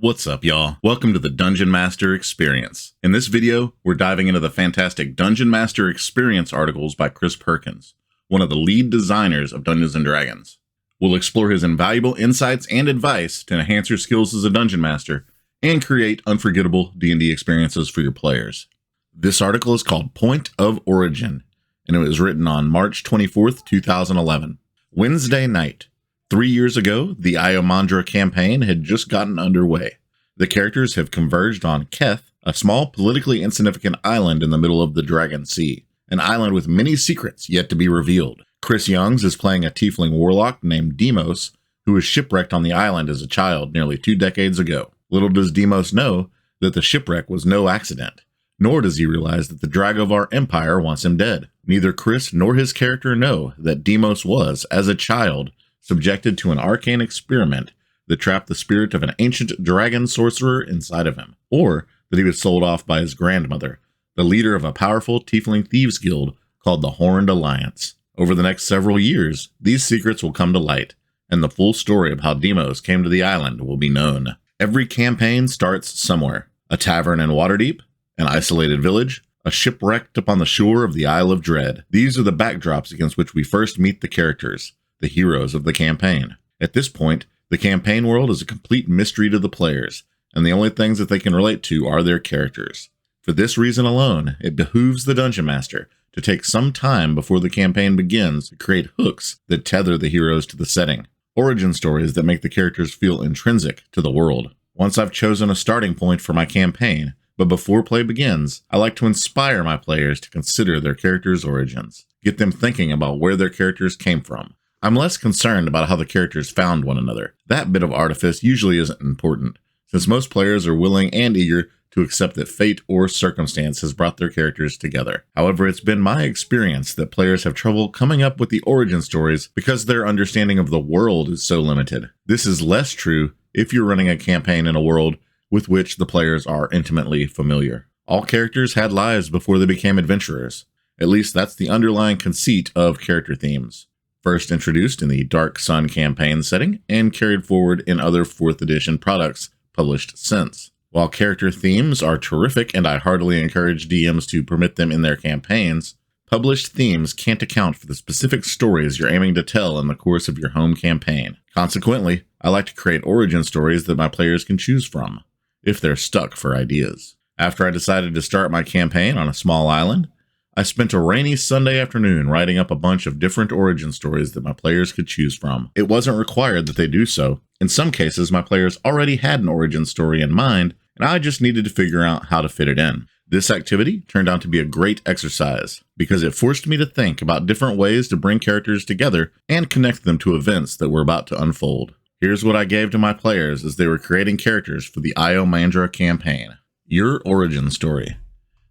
What's up, y'all? Welcome to the Dungeon Master Experience. In this video, we're diving into the fantastic Dungeon Master Experience articles by Chris Perkins, one of the lead designers of Dungeons & Dragons. We'll explore his invaluable insights and advice to enhance your skills as a Dungeon Master and create unforgettable D&D experiences for your players. This article is called Point of Origin, and it was written on March 24th, 2011. Wednesday night. 3 years ago, the Iomandra campaign had just gotten underway. The characters have converged on Keth, a small, politically insignificant island in the middle of the Dragon Sea, an island with many secrets yet to be revealed. Chris Youngs is playing a tiefling warlock named Demos, who was shipwrecked on the island as a child nearly 2 decades ago. Little does Demos know that the shipwreck was no accident, nor does he realize that the Dragovar Empire wants him dead. Neither Chris nor his character know that Demos was, as a child, subjected to an arcane experiment that trapped the spirit of an ancient dragon sorcerer inside of him, or that he was sold off by his grandmother, the leader of a powerful tiefling thieves guild called the Horned Alliance. Over the next several years, these secrets will come to light, and the full story of how Demos came to the island will be known. Every campaign starts somewhere: a tavern in Waterdeep, an isolated village, a shipwrecked upon the shore of the Isle of Dread. These are the backdrops against which we first meet the characters, the heroes of the campaign. At this point, the campaign world is a complete mystery to the players, and the only things that they can relate to are their characters. For this reason alone, it behooves the Dungeon Master to take some time before the campaign begins to create hooks that tether the heroes to the setting, origin stories that make the characters feel intrinsic to the world. Once I've chosen a starting point for my campaign, but before play begins, I like to inspire my players to consider their characters' origins, get them thinking about where their characters came from. I'm less concerned about how the characters found one another. That bit of artifice usually isn't important, since most players are willing and eager to accept that fate or circumstance has brought their characters together. However, it's been my experience that players have trouble coming up with the origin stories because their understanding of the world is so limited. This is less true if you're running a campaign in a world with which the players are intimately familiar. All characters had lives before they became adventurers. At least that's the underlying conceit of character themes. First introduced in the Dark Sun campaign setting and carried forward in other 4th edition products published since. While character themes are terrific and I heartily encourage DMs to permit them in their campaigns, published themes can't account for the specific stories you're aiming to tell in the course of your home campaign. Consequently, I like to create origin stories that my players can choose from, if they're stuck for ideas. After I decided to start my campaign on a small island, I spent a rainy Sunday afternoon writing up a bunch of different origin stories that my players could choose from. It wasn't required that they do so. In some cases, my players already had an origin story in mind, and I just needed to figure out how to fit it in. This activity turned out to be a great exercise, because it forced me to think about different ways to bring characters together and connect them to events that were about to unfold. Here's what I gave to my players as they were creating characters for the Iomandra campaign. Your origin story.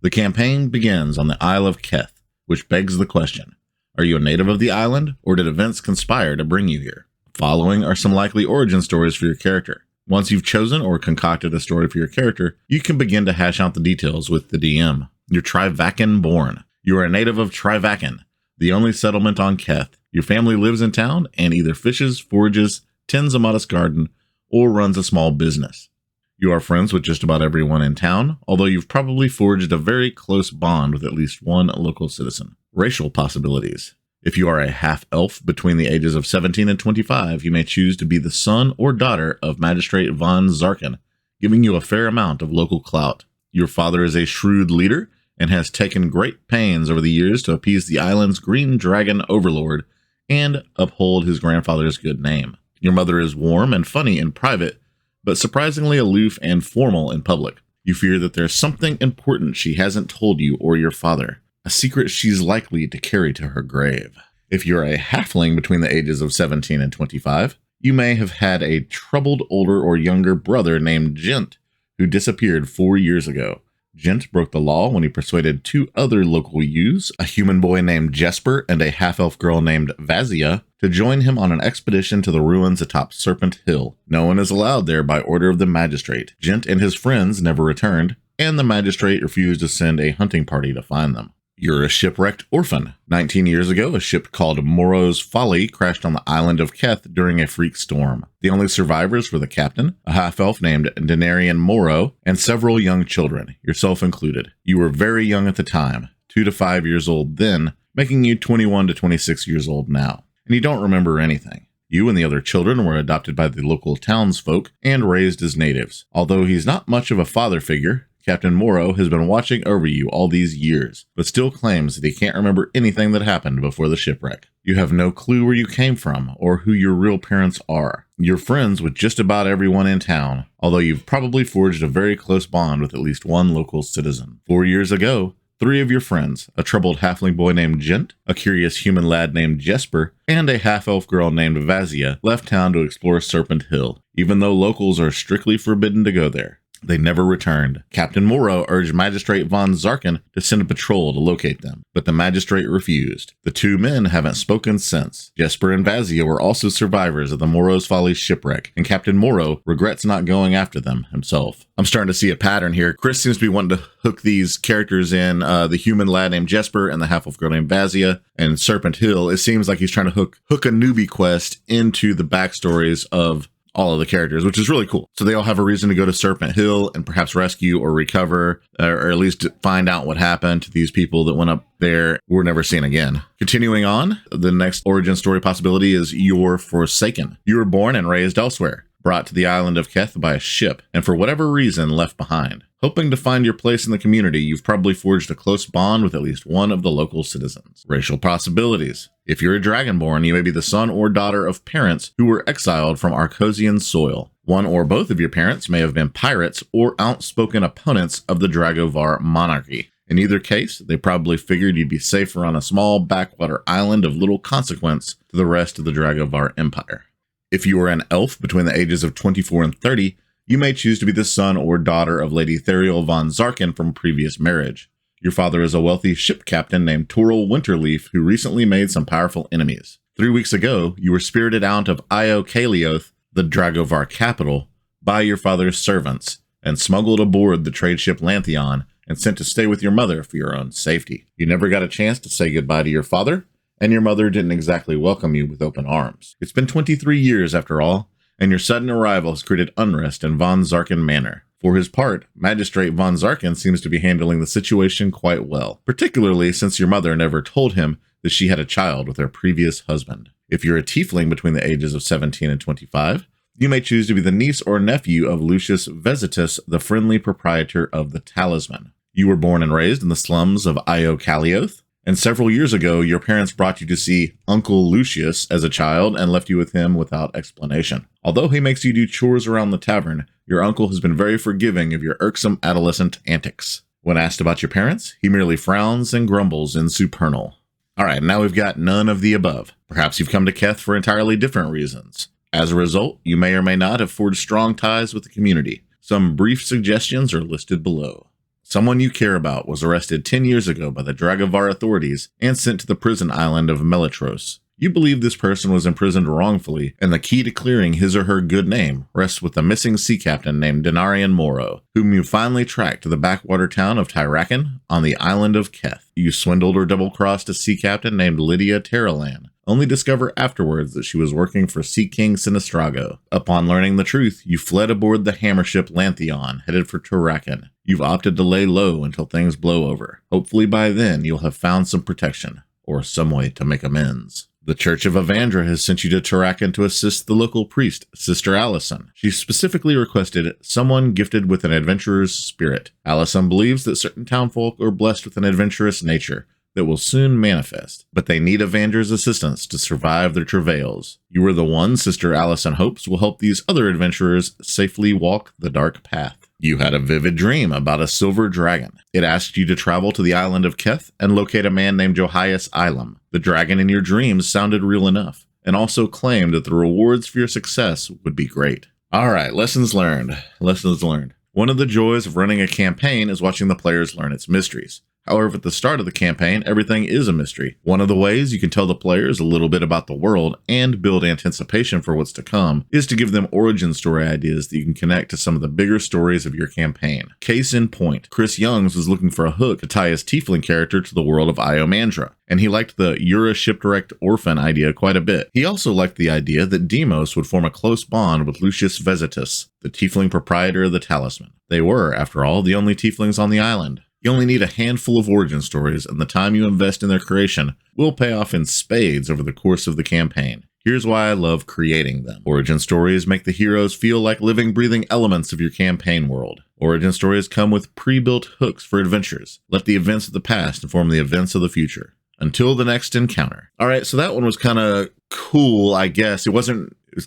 The campaign begins on the Isle of Keth, which begs the question: are you a native of the island, or did events conspire to bring you here? Following are some likely origin stories for your character. Once you've chosen or concocted a story for your character, you can begin to hash out the details with the DM. You're Trivacan born. You are a native of Trivacan, the only settlement on Keth. Your family lives in town and either fishes, forages, tends a modest garden, or runs a small business. You are friends with just about everyone in town, although you've probably forged a very close bond with at least one local citizen. Racial possibilities. If you are a half-elf between the ages of 17 and 25, you may choose to be the son or daughter of Magistrate von Zarkin, giving you a fair amount of local clout. Your father is a shrewd leader and has taken great pains over the years to appease the island's green dragon overlord and uphold his grandfather's good name. Your mother is warm and funny in private, but surprisingly aloof and formal in public. You fear that there's something important she hasn't told you or your father, a secret she's likely to carry to her grave. If you're a halfling between the ages of 17 and 25, you may have had a troubled older or younger brother named Gent, who disappeared 4 years ago. Gent broke the law when he persuaded 2 other local youths, a human boy named Jesper and a half-elf girl named Vazia, to join him on an expedition to the ruins atop Serpent Hill. No one is allowed there by order of the magistrate. Gent and his friends never returned, and the magistrate refused to send a hunting party to find them. You're a shipwrecked orphan. 19 years ago, a ship called Morrow's Folly crashed on the island of Keth during a freak storm. The only survivors were the captain, a half-elf named Denarian Morrow, and several young children, yourself included. You were very young at the time, 2 to 5 years old then, making you 21 to 26 years old now. And you don't remember anything. You and the other children were adopted by the local townsfolk and raised as natives. Although he's not much of a father figure, Captain Morrow has been watching over you all these years, but still claims that he can't remember anything that happened before the shipwreck. You have no clue where you came from or who your real parents are. You're friends with just about everyone in town, although you've probably forged a very close bond with at least one local citizen. 4 years ago, 3 of your friends, a troubled halfling boy named Gent, a curious human lad named Jesper, and a half-elf girl named Vazia, left town to explore Serpent Hill, even though locals are strictly forbidden to go there. They never returned. Captain Morrow urged Magistrate von Zarkin to send a patrol to locate them, but the magistrate refused. The 2 men haven't spoken since. Jesper and Vazia were also survivors of the Morrow's Folly shipwreck, and Captain Morrow regrets not going after them himself. I'm starting to see a pattern here. Chris seems to be wanting to hook these characters in, the human lad named Jesper and the half-elf girl named Vazia, and Serpent Hill. It seems like he's trying to hook a newbie quest into the backstories of all of the characters, which is really cool. So they all have a reason to go to Serpent Hill and perhaps rescue or recover, or at least find out what happened to these people that went up there were never seen again. Continuing on, the next origin story possibility is you're forsaken. You were born and raised elsewhere, brought to the island of Keth by a ship, and for whatever reason left behind. Hoping to find your place in the community, you've probably forged a close bond with at least one of the local citizens. Racial possibilities. If you're a dragonborn, you may be the son or daughter of parents who were exiled from Arcosian soil. One or both of your parents may have been pirates or outspoken opponents of the Dragovar monarchy. In either case, they probably figured you'd be safer on a small backwater island of little consequence to the rest of the Dragovar empire. If you are an elf between the ages of 24 and 30, you may choose to be the son or daughter of Lady Theriel von Zarkin from a previous marriage. Your father is a wealthy ship captain named Toril Winterleaf who recently made some powerful enemies. 3 weeks ago, you were spirited out of Io Kalioth, the Dragovar capital, by your father's servants, and smuggled aboard the trade ship Lantheon and sent to stay with your mother for your own safety. You never got a chance to say goodbye to your father, and your mother didn't exactly welcome you with open arms. It's been 23 years after all, and your sudden arrival has created unrest in Von Zarkin Manor. For his part, Magistrate von Zarkin seems to be handling the situation quite well, particularly since your mother never told him that she had a child with her previous husband. If you're a tiefling between the ages of 17 and 25, you may choose to be the niece or nephew of Lucius Vesitus, the friendly proprietor of the Talisman. You were born and raised in the slums of Io Kalioth, and several years ago, your parents brought you to see Uncle Lucius as a child and left you with him without explanation. Although he makes you do chores around the tavern, your uncle has been very forgiving of your irksome adolescent antics. When asked about your parents, he merely frowns and grumbles in supernal. Alright, now we've got none of the above. Perhaps you've come to Keth for entirely different reasons. As a result, you may or may not have forged strong ties with the community. Some brief suggestions are listed below. Someone you care about was arrested 10 years ago by the Dragovar authorities and sent to the prison island of Melitros. You believe this person was imprisoned wrongfully, and the key to clearing his or her good name rests with the missing sea captain named Denarian Morrow, whom you finally tracked to the backwater town of Tyrakin on the island of Keth. You swindled or double-crossed a sea captain named Lydia Terralan, only discover afterwards that she was working for Sea King Sinistrago. Upon learning the truth, you fled aboard the hammer ship Lantheon, headed for Tyrakin. You've opted to lay low until things blow over. Hopefully by then you'll have found some protection, or some way to make amends. The Church of Avandra has sent you to Tyrakin to assist the local priest, Sister Allison. She specifically requested someone gifted with an adventurer's spirit. Allison believes that certain townfolk are blessed with an adventurous nature that will soon manifest, but they need Avandra's assistance to survive their travails. You are the one Sister Allison hopes will help these other adventurers safely walk the dark path. You had a vivid dream about a silver dragon. It asked you to travel to the island of Keth and locate a man named Johias Ilum. The dragon in your dreams sounded real enough, and also claimed that the rewards for your success would be great. Alright, lessons learned. Lessons learned. One of the joys of running a campaign is watching the players learn its mysteries. However, at the start of the campaign, everything is a mystery. One of the ways you can tell the players a little bit about the world and build anticipation for what's to come is to give them origin story ideas that you can connect to some of the bigger stories of your campaign. Case in point, Chris Youngs was looking for a hook to tie his tiefling character to the world of Iomandra, and he liked the "You're a shipwrecked orphan" idea quite a bit. He also liked the idea that Demos would form a close bond with Lucius Vezitus, the tiefling proprietor of the talisman. They were, after all, the only tieflings on the island. You only need a handful of origin stories, and the time you invest in their creation will pay off in spades over the course of the campaign. Here's why I love creating them. Origin stories make the heroes feel like living, breathing elements of your campaign world. Origin stories come with pre-built hooks for adventures. Let the events of the past inform the events of the future. Until the next encounter. All right, so that one was kind of cool, I guess. It was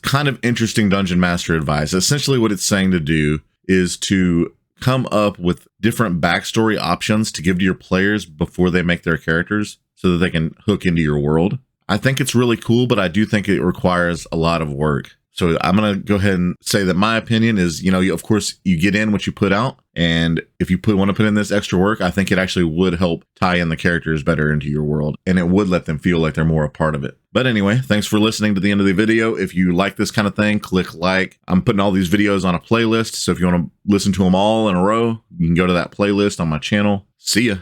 kind of interesting Dungeon Master advice. Essentially what it's saying to do is to come up with different backstory options to give to your players before they make their characters so that they can hook into your world. I think it's really cool, but I do think it requires a lot of work. So I'm going to go ahead and say that my opinion is, of course, you get in what you put out. And if you want to put in this extra work, I think it actually would help tie in the characters better into your world. And it would let them feel like they're more a part of it. But anyway, thanks for listening to the end of the video. If you like this kind of thing, click like. I'm putting all these videos on a playlist. So if you want to listen to them all in a row, you can go to that playlist on my channel. See ya.